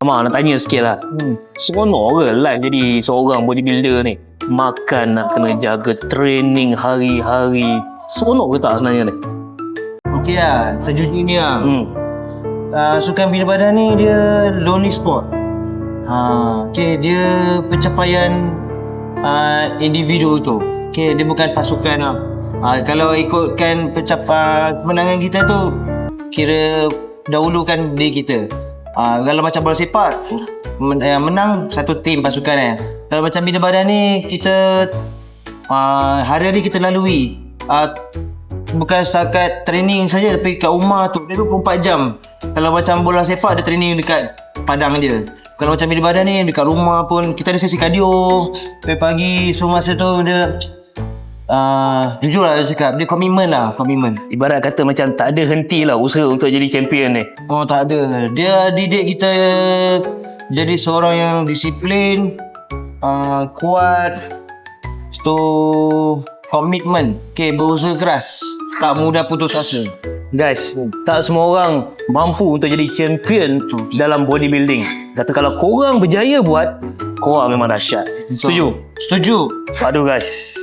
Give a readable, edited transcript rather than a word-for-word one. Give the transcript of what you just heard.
Mak nak tanya sikit lah. Seronok ke life jadi seorang bodybuilder ni? Makan nak kena jaga training hari-hari. Seronok ke tak sebenarnya ni? Okey lah, sejujurnya Hmm. sukan bina badan ni dia lonely sport. Okey, dia pencapaian individu tu. Okey, dia bukan pasukan lah. Kalau ikutkan kemenangan kita tu, kira dahulukan diri kita. Kalau macam bola sepak, menang satu tim pasukan. Kalau macam bina badan ni, kita hari-hari kita lalui. Bukan setakat training saja, tapi kat rumah tu dia 24 jam. Kalau macam bola sepak, dia training dekat padang dia. Kalau macam bina badan ni, dekat rumah pun kita ada sesi kardio pagi-pagi. So masa tu dia jujur lah saya cakap, dia komitmen. Ibarat kata macam tak ada henti lah usaha untuk jadi champion ni. Oh tak ada. Dia didik kita jadi seorang yang disiplin, kuat, tu komitmen. Okay, berusaha keras, tak mudah putus asa. Guys, tak semua orang mampu untuk jadi champion dalam bodybuilding. Kata kalau korang berjaya buat, korang memang dahsyat. Setuju? Setuju. Aduh guys,